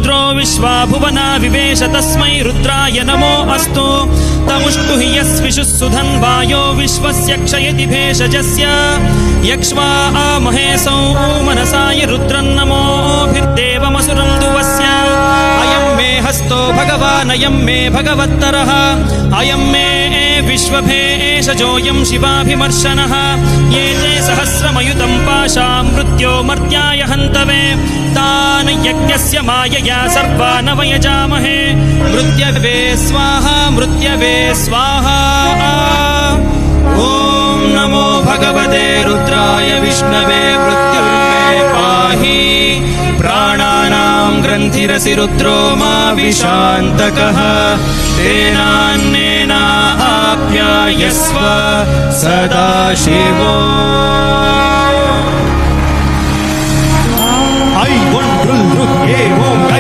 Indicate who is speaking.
Speaker 1: रुद्रो विश्वा भुवना विवेश तस्मै रुद्राय नमो अस्तु तमुष्टु हि यस्विषुः सुधन्वायो विश्वस्य क्षयति भेषजस्य यक्ष्वा महेशौ मनसाय रुद्रन्नमोभिर्देवमसुरं दुवस्य अयं मे हस्तो भगवान् अयं मे भगवत्तरः अयं मे विश्वभेषजोऽयं शिवाभिमर्शनः ये ते सहस्रमयुतं पाशां मृत्यो मर्त्याय हन्तवे तान् यज्ञस्य मायया सर्वान् वयजामहे मृत्यवे स्वाहा मृत्यवे स्वाहा ॐ नमो भगवते रुद्राय विष्णवे मृत्युर्मे पाहि प्राणानां ग्रन्थिरसि रुद्रो मा विशान्तकः तेनान्नेना आप्यायस्व सदा शिवो
Speaker 2: I want to look